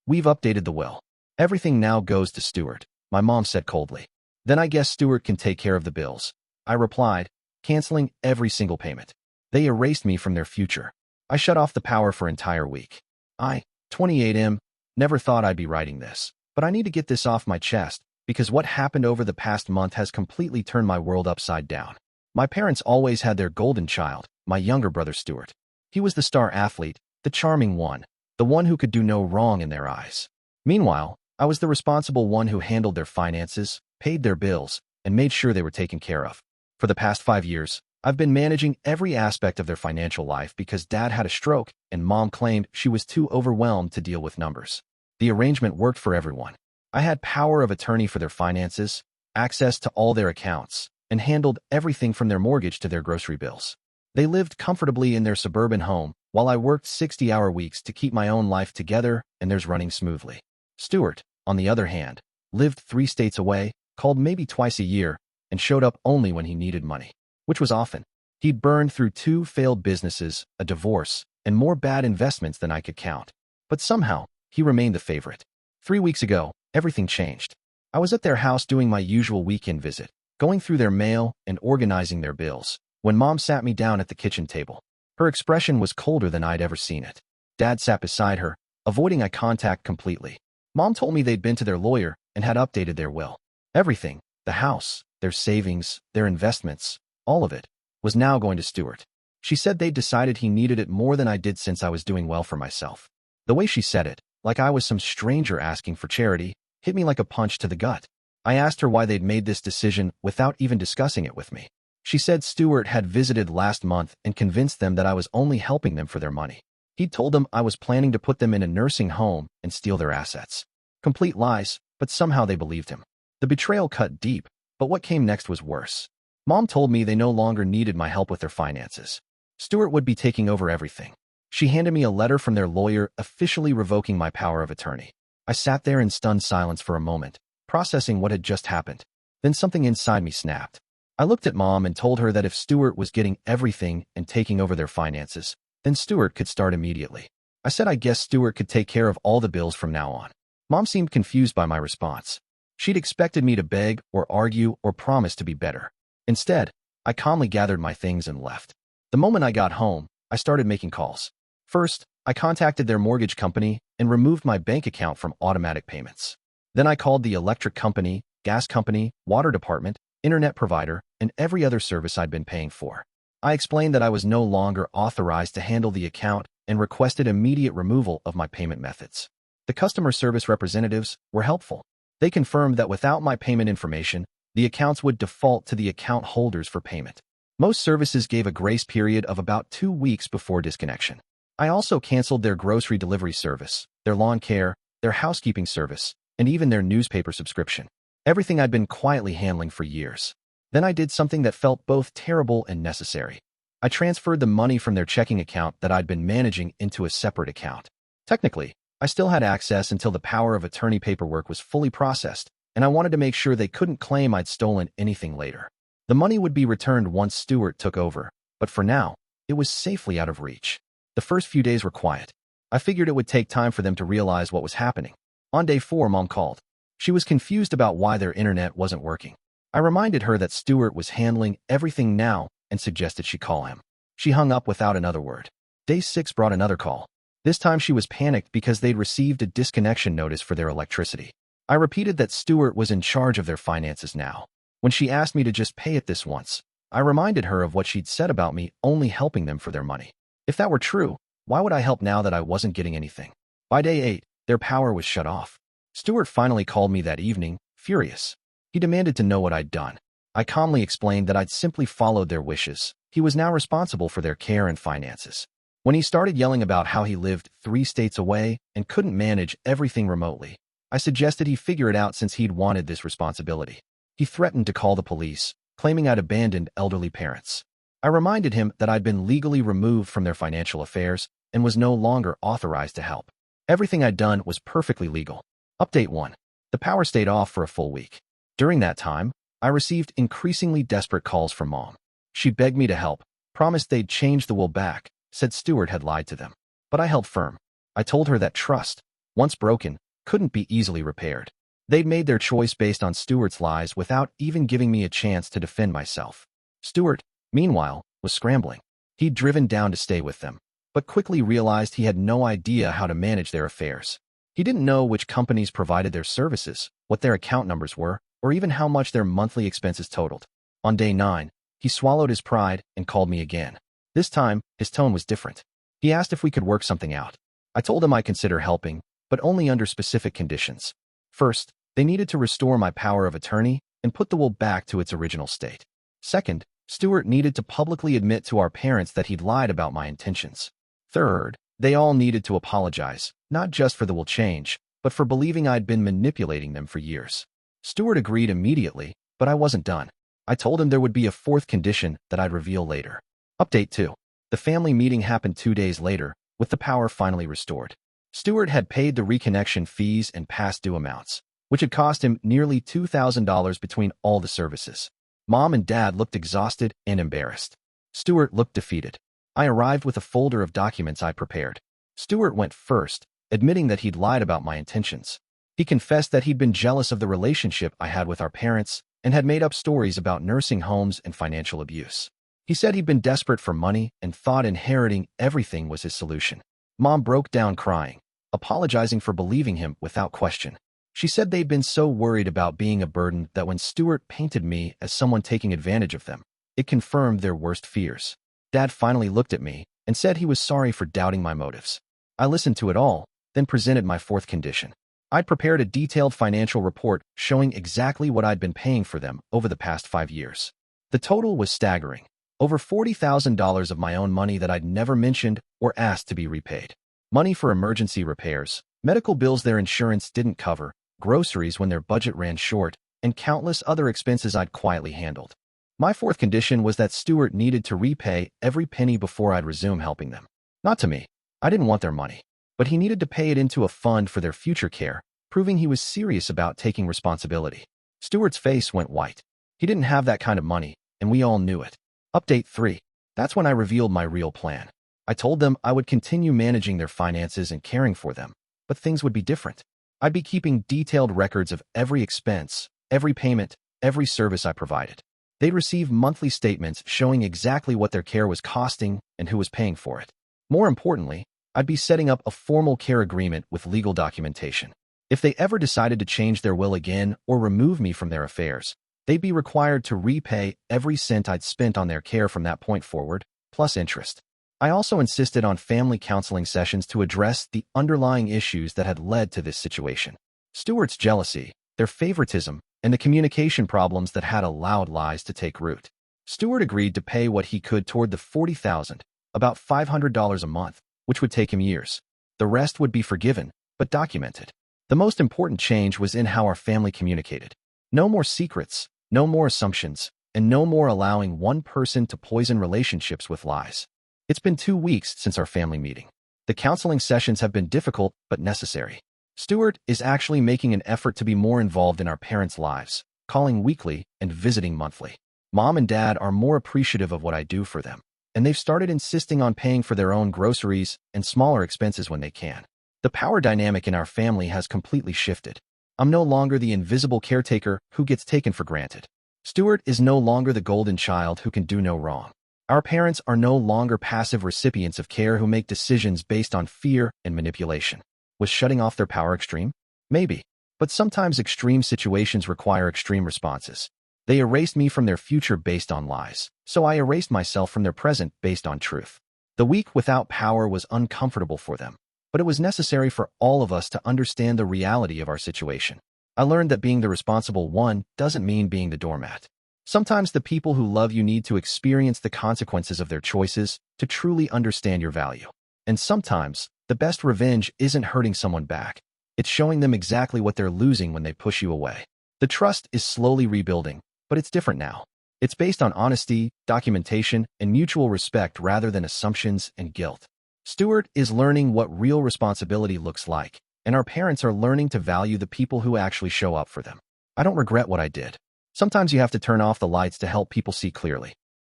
We've updated the will. Everything now goes to Stuart, my mom said coldly. Then I guess Stuart can take care of the bills, I replied, canceling every single payment. They erased me from their future. I shut off the power for an entire week. 28M, never thought I'd be writing this, but I need to get this off my chest because what happened over the past month has completely turned my world upside down. My parents always had their golden child, my younger brother Stuart. He was the star athlete, the charming one, the one who could do no wrong in their eyes. Meanwhile, I was the responsible one who handled their finances, paid their bills, and made sure they were taken care of. For the past 5 years, I've been managing every aspect of their financial life because Dad had a stroke and Mom claimed she was too overwhelmed to deal with numbers. The arrangement worked for everyone. I had power of attorney for their finances, access to all their accounts, and handled everything from their mortgage to their grocery bills. They lived comfortably in their suburban home while I worked 60-hour weeks to keep my own life together and theirs running smoothly. Stuart, on the other hand, lived 3 states away, called maybe twice a year, and showed up only when he needed money, which was often. He'd burned through 2 failed businesses, a divorce, and more bad investments than I could count. But somehow, he remained the favorite. 3 weeks ago, everything changed. I was at their house doing my usual weekend visit, going through their mail and organizing their bills, when Mom sat me down at the kitchen table. Her expression was colder than I'd ever seen it. Dad sat beside her, avoiding eye contact completely. Mom told me they'd been to their lawyer and had updated their will. Everything, the house, their savings, their investments, all of it, was now going to Stuart. She said they'd decided he needed it more than I did since I was doing well for myself. The way she said it, like I was some stranger asking for charity, hit me like a punch to the gut. I asked her why they'd made this decision without even discussing it with me. She said Stuart had visited last month and convinced them that I was only helping them for their money. He'd told them I was planning to put them in a nursing home and steal their assets. Complete lies, but somehow they believed him. The betrayal cut deep, but what came next was worse. Mom told me they no longer needed my help with their finances. Stuart would be taking over everything. She handed me a letter from their lawyer officially revoking my power of attorney. I sat there in stunned silence for a moment, processing what had just happened. Then something inside me snapped. I looked at Mom and told her that if Stuart was getting everything and taking over their finances, then Stuart could start immediately. I said I guess Stuart could take care of all the bills from now on. Mom seemed confused by my response. She'd expected me to beg or argue or promise to be better. Instead, I calmly gathered my things and left. The moment I got home, I started making calls. First, I contacted their mortgage company and removed my bank account from automatic payments. Then I called the electric company, gas company, water department, internet provider, and every other service I'd been paying for. I explained that I was no longer authorized to handle the account and requested immediate removal of my payment methods. The customer service representatives were helpful. They confirmed that without my payment information, the accounts would default to the account holders for payment. Most services gave a grace period of about 2 weeks before disconnection. I also canceled their grocery delivery service, their lawn care, their housekeeping service, and even their newspaper subscription. Everything I'd been quietly handling for years. Then I did something that felt both terrible and necessary. I transferred the money from their checking account that I'd been managing into a separate account. Technically, I still had access until the power of attorney paperwork was fully processed, and I wanted to make sure they couldn't claim I'd stolen anything later. The money would be returned once Stuart took over, but for now, it was safely out of reach. The first few days were quiet. I figured it would take time for them to realize what was happening. On day 4, Mom called. She was confused about why their internet wasn't working. I reminded her that Stuart was handling everything now and suggested she call him. She hung up without another word. Day 6 brought another call. This time she was panicked because they'd received a disconnection notice for their electricity. I repeated that Stuart was in charge of their finances now. When she asked me to just pay it this once, I reminded her of what she'd said about me only helping them for their money. If that were true, why would I help now that I wasn't getting anything? By day 8, their power was shut off. Stuart finally called me that evening, furious. He demanded to know what I'd done. I calmly explained that I'd simply followed their wishes. He was now responsible for their care and finances. When he started yelling about how he lived 3 states away and couldn't manage everything remotely, I suggested he figure it out since he'd wanted this responsibility. He threatened to call the police, claiming I'd abandoned elderly parents. I reminded him that I'd been legally removed from their financial affairs and was no longer authorized to help. Everything I'd done was perfectly legal. Update 1. The power stayed off for a full week. During that time, I received increasingly desperate calls from Mom. She begged me to help, promised they'd change the will back, said Stuart had lied to them. But I held firm. I told her that trust, once broken, couldn't be easily repaired. They'd made their choice based on Stuart's lies without even giving me a chance to defend myself. Stuart, meanwhile, was scrambling. He'd driven down to stay with them, but quickly realized he had no idea how to manage their affairs. He didn't know which companies provided their services, what their account numbers were, or even how much their monthly expenses totaled. On day 9, he swallowed his pride and called me again. This time, his tone was different. He asked if we could work something out. I told him I'd consider helping, but only under specific conditions. First, they needed to restore my power of attorney and put the will back to its original state. Second, Stuart needed to publicly admit to our parents that he'd lied about my intentions. Third, they all needed to apologize, not just for the will change, but for believing I'd been manipulating them for years. Stuart agreed immediately, but I wasn't done. I told him there would be a fourth condition that I'd reveal later. Update 2. The family meeting happened 2 days later, with the power finally restored. Stuart had paid the reconnection fees and past due amounts, which had cost him nearly $2,000 between all the services. Mom and Dad looked exhausted and embarrassed. Stuart looked defeated. I arrived with a folder of documents I prepared. Stuart went first, admitting that he'd lied about my intentions. He confessed that he'd been jealous of the relationship I had with our parents and had made up stories about nursing homes and financial abuse. He said he'd been desperate for money and thought inheriting everything was his solution. Mom broke down crying, apologizing for believing him without question. She said they'd been so worried about being a burden that when Stuart painted me as someone taking advantage of them, it confirmed their worst fears. Dad finally looked at me and said he was sorry for doubting my motives. I listened to it all, then presented my fourth condition. I'd prepared a detailed financial report showing exactly what I'd been paying for them over the past 5 years. The total was staggering. Over $40,000 of my own money that I'd never mentioned or asked to be repaid. Money for emergency repairs, medical bills their insurance didn't cover, groceries when their budget ran short, and countless other expenses I'd quietly handled. My fourth condition was that Stuart needed to repay every penny before I'd resume helping them. Not to me. I didn't want their money. But he needed to pay it into a fund for their future care, proving he was serious about taking responsibility. Stuart's face went white. He didn't have that kind of money, and we all knew it. Update 3. That's when I revealed my real plan. I told them I would continue managing their finances and caring for them, but things would be different. I'd be keeping detailed records of every expense, every payment, every service I provided. They'd receive monthly statements showing exactly what their care was costing and who was paying for it. More importantly, I'd be setting up a formal care agreement with legal documentation. If they ever decided to change their will again or remove me from their affairs, they'd be required to repay every cent I'd spent on their care from that point forward, plus interest. I also insisted on family counseling sessions to address the underlying issues that had led to this situation. Stuart's jealousy, their favoritism, and the communication problems that had allowed lies to take root. Stuart agreed to pay what he could toward the $40,000, about $500 a month, which would take him years. The rest would be forgiven, but documented. The most important change was in how our family communicated. No more secrets, no more assumptions, and no more allowing one person to poison relationships with lies. It's been 2 weeks since our family meeting. The counseling sessions have been difficult but necessary. Stuart is actually making an effort to be more involved in our parents' lives, calling weekly and visiting monthly. Mom and Dad are more appreciative of what I do for them, and they've started insisting on paying for their own groceries and smaller expenses when they can. The power dynamic in our family has completely shifted. I'm no longer the invisible caretaker who gets taken for granted. Stuart is no longer the golden child who can do no wrong. Our parents are no longer passive recipients of care who make decisions based on fear and manipulation. Was shutting off their power extreme? Maybe. But sometimes extreme situations require extreme responses. They erased me from their future based on lies, so I erased myself from their present based on truth. The week without power was uncomfortable for them, but it was necessary for all of us to understand the reality of our situation. I learned that being the responsible one doesn't mean being the doormat. Sometimes the people who love you need to experience the consequences of their choices to truly understand your value. And sometimes, the best revenge isn't hurting someone back. It's showing them exactly what they're losing when they push you away. The trust is slowly rebuilding, but it's different now. It's based on honesty, documentation, and mutual respect rather than assumptions and guilt. Stuart is learning what real responsibility looks like, and our parents are learning to value the people who actually show up for them. I don't regret what I did. Sometimes you have to turn off the lights to help people see clearly.